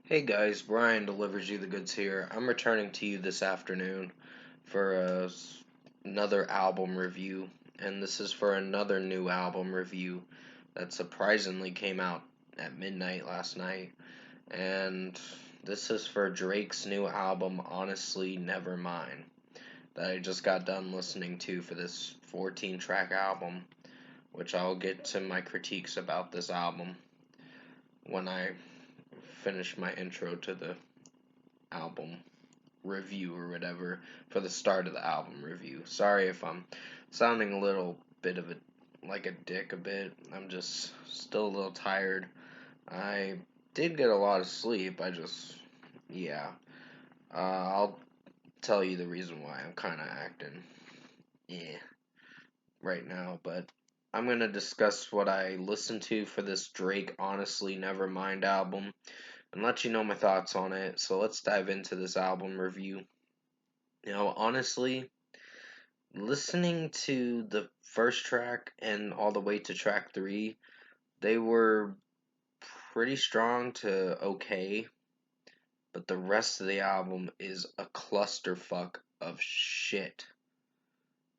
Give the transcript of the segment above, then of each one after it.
Hey guys, Brian delivers you the goods here. I'm returning to you this afternoon for another album review, and this is for another new album review that surprisingly came out at midnight last night. And this is for Drake's new album, Honestly Nevermind, that I just got done listening to for this 14-track album, which I'll get to my critiques about this album when I finish my intro to the album review or whatever for the start of the album review. Sorry if I'm sounding a little bit of a like a dick a bit. I'm just still a little tired. I did get a lot of sleep. Yeah. I'll tell you the reason why I'm kind of acting yeah right now, but I'm gonna discuss what I listened to for this Drake Honestly Nevermind album and let you know my thoughts on it. So let's dive into this album review. Honestly, listening to the first track and all the way to track three, they were pretty strong to okay, but the rest of the album is a clusterfuck of shit.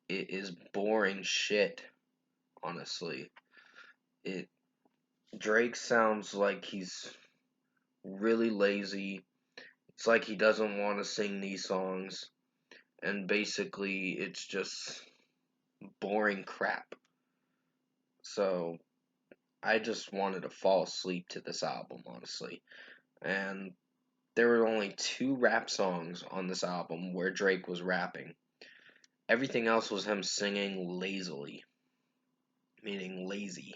It is boring shit, honestly. It Drake sounds like he's really lazy. It's like he doesn't want to sing these songs, and basically it's just boring crap. So I just wanted to fall asleep to this album, honestly. And there were only two rap songs on this album where Drake was rapping. Everything else was him singing lazily, meaning lazy.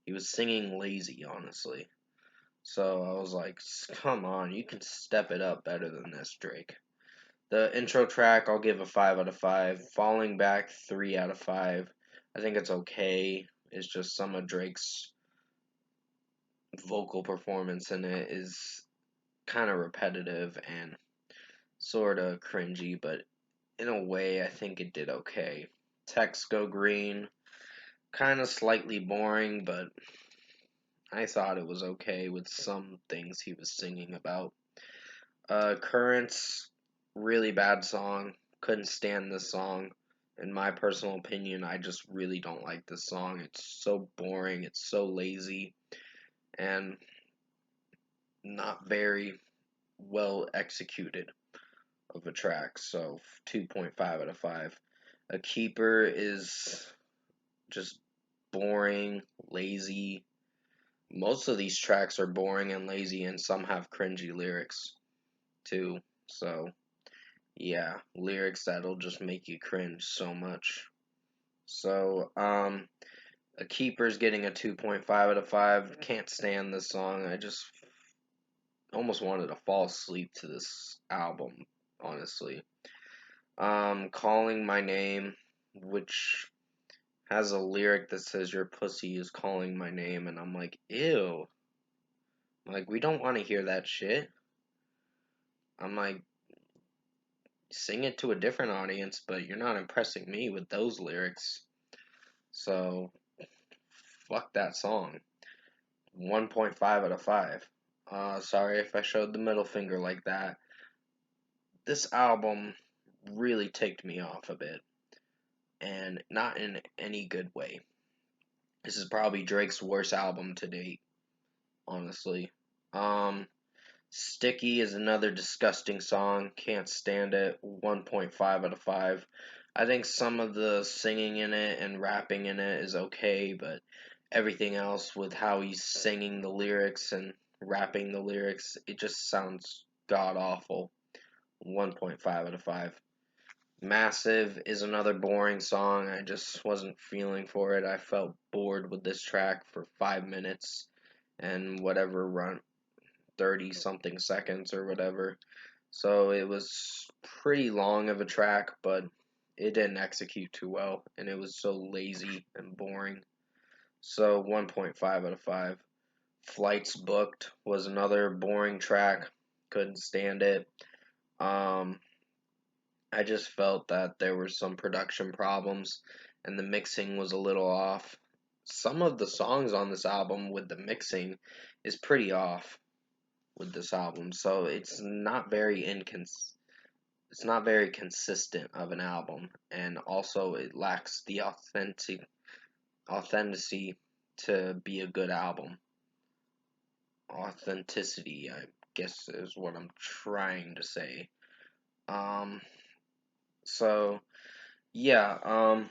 He was singing lazy, honestly. So I was like, come on, you can step it up better than this, Drake. The intro track, I'll give a 5 out of 5. Falling Back, 3 out of 5. I think it's okay. It's just some of Drake's vocal performance in it is kind of repetitive and sort of cringy, but in a way, I think it did okay. Text Go Green, kind of slightly boring, but I thought it was okay with some things he was singing about. Currents, really bad song. Couldn't stand this song. In my personal opinion, I just really don't like this song. It's so boring, it's so lazy, and not very well executed of a track. So 2.5 out of 5. A Keeper is just boring, lazy. Most of these tracks are boring and lazy, and some have cringy lyrics too. So yeah, lyrics that'll just make you cringe so much. So A Keeper's getting a 2.5 out of 5. Can't stand this song. I just almost wanted to fall asleep to this album, honestly. Calling My Name, which has a lyric that says your pussy is calling my name, and I'm like, ew. Like, we don't want to hear that shit. I'm like, sing it to a different audience, but you're not impressing me with those lyrics. So, fuck that song. 1.5 out of 5. Sorry if I showed the middle finger like that. This album really ticked me off a bit, and not in any good way. This is probably Drake's worst album to date, honestly. Um, Sticky is another disgusting song. Can't stand it. 1.5 out of 5. I think some of the singing in it and rapping in it is okay, but everything else with how he's singing the lyrics and rapping the lyrics, it just sounds god awful. 1.5 out of 5. Massive is another boring song. I just wasn't feeling for it. I felt bored with this track for 5 minutes and whatever run 30 something seconds or whatever. So it was pretty long of a track, but it didn't execute too well, and it was so lazy and boring. So 1.5 out of 5. Flights Booked was another boring track. Couldn't stand it. Um, I just felt that there were some production problems, and the mixing was a little off. Some of the songs on this album with the mixing is pretty off. with this album, so it's not very consistent of an album, and also it lacks the authenticity to be a good album. Authenticity, I guess, is what I'm trying to say. Um, so yeah,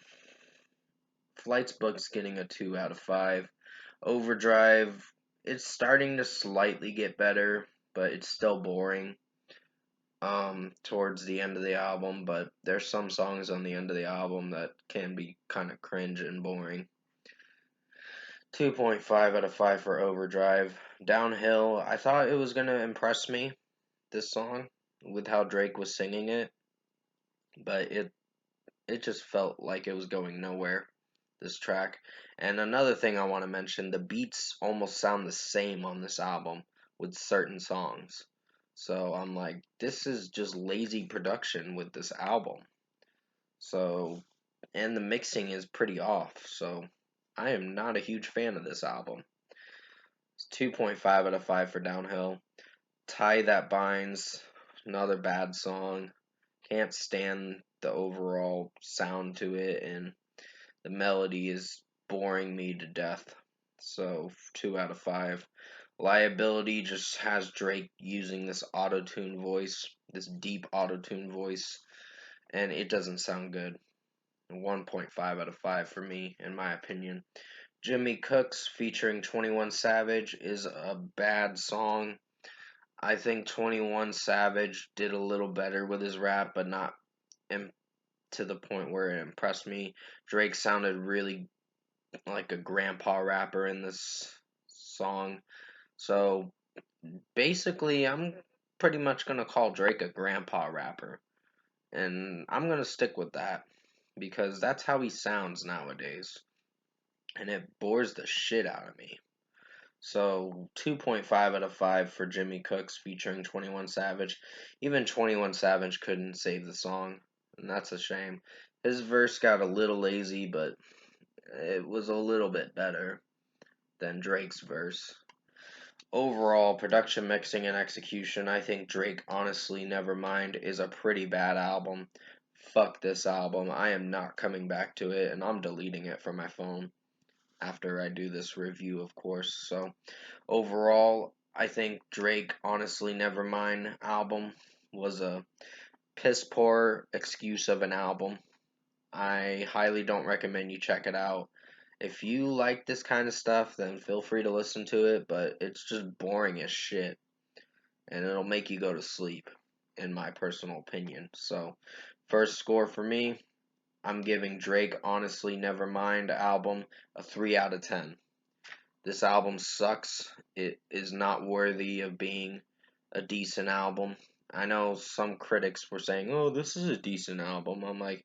Flight's Book's getting a 2 out of 5. Overdrive, it's starting to slightly get better, but it's still boring. Towards the end of the album, but there's some songs on the end of the album that can be kind of cringe and boring. 2.5 out of 5 for Overdrive. Downhill, I thought it was going to impress me, this song, with how Drake was singing it, but it just felt like it was going nowhere, this track. And another thing I want to mention, the beats almost sound the same on this album with certain songs. So I'm like, this is just lazy production with this album. So, and the mixing is pretty off. So, I am not a huge fan of this album. It's 2.5 out of 5 for Downhill. Tie That Binds, another bad song. Can't stand the overall sound to it, and the melody is boring me to death. So, 2 out of 5. Liability just has Drake using this auto-tune voice, this deep auto-tune voice, and it doesn't sound good. 1.5 out of 5 for me, in my opinion. Jimmy Cooks featuring 21 Savage is a bad song. I think 21 Savage did a little better with his rap, but not to the point where it impressed me. Drake sounded really like a grandpa rapper in this song. So basically, I'm pretty much going to call Drake a grandpa rapper. And I'm going to stick with that because that's how he sounds nowadays. And it bores the shit out of me. So 2.5 out of 5 for Jimmy Cooks featuring 21 Savage. Even 21 Savage couldn't save the song, and that's a shame. His verse got a little lazy, but it was a little bit better than Drake's verse. Overall, production, mixing, and execution, I think Drake Honestly Nevermind is a pretty bad album. Fuck this album. I am not coming back to it, and I'm deleting it from my phone after I do this review, of course. So, overall, I think Drake Honestly Nevermind album was a piss poor excuse of an album. I highly don't recommend you check it out. If you like this kind of stuff, then feel free to listen to it, but it's just boring as shit. And it'll make you go to sleep, in my personal opinion. So, first score for me, I'm giving Drake Honestly Nevermind album a 3 out of 10. This album sucks. It is not worthy of being a decent album. I know some critics were saying, oh, this is a decent album. I'm like,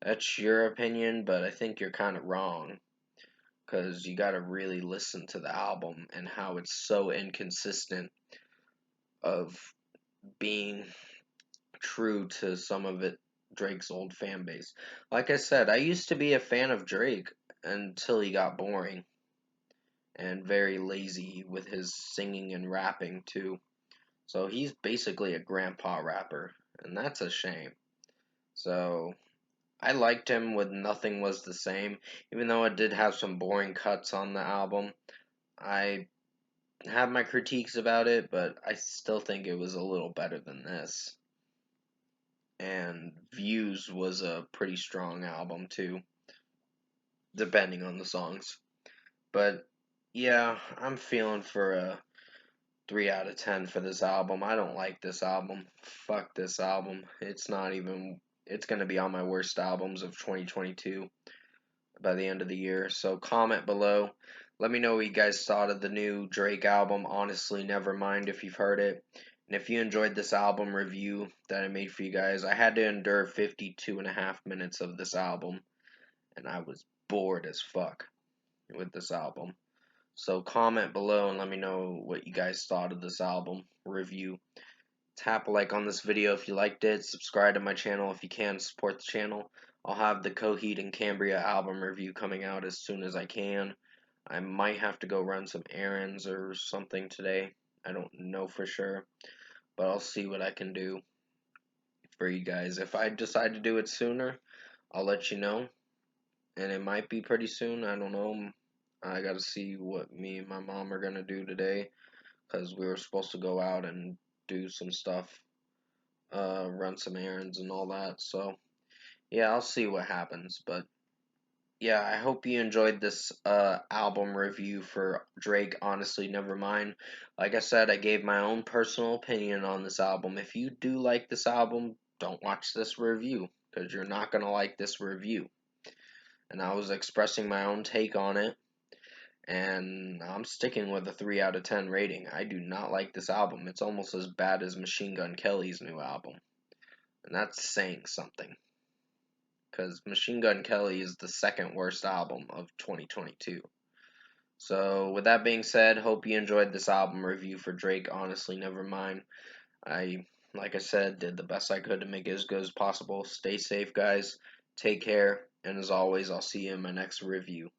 that's your opinion, but I think you're kind of wrong. Because you gotta really listen to the album and how it's so inconsistent of being true to some of it, Drake's old fan base. Like I said, I used to be a fan of Drake until he got boring and very lazy with his singing and rapping too. So he's basically a grandpa rapper, and that's a shame. So I liked him with Nothing Was the Same, even though it did have some boring cuts on the album. I have my critiques about it, but I still think it was a little better than this. And Views was a pretty strong album too, depending on the songs. But yeah, I'm feeling for a 3 out of 10 for this album. I don't like this album. Fuck this album. It's going to be on my worst albums of 2022 by the end of the year. So comment below. Let me know what you guys thought of the new Drake album, Honestly Nevermind, if you've heard it. And if you enjoyed this album review that I made for you guys, I had to endure 52.5 minutes of this album, and I was bored as fuck with this album. So comment below and let me know what you guys thought of this album review. Tap a like on this video if you liked it. Subscribe to my channel if you can. Support the channel. I'll have the Coheed and Cambria album review coming out as soon as I can. I might have to go run some errands or something today. I don't know for sure, but I'll see what I can do for you guys. If I decide to do it sooner, I'll let you know, and it might be pretty soon. I don't know. I gotta see what me and my mom are gonna do today, because we were supposed to go out and do some stuff, run some errands and all that. So yeah, I'll see what happens. But yeah, I hope you enjoyed this album review for Drake, Honestly Nevermind. Like I said, I gave my own personal opinion on this album. If you do like this album, don't watch this review, because you're not going to like this review. And I was expressing my own take on it, and I'm sticking with a 3 out of 10 rating. I do not like this album. It's almost as bad as Machine Gun Kelly's new album. And that's saying something, because Machine Gun Kelly is the second worst album of 2022. So, with that being said, hope you enjoyed this album review for Drake, Honestly Nevermind. Like I said, did the best I could to make it as good as possible. Stay safe, guys. Take care. And as always, I'll see you in my next review.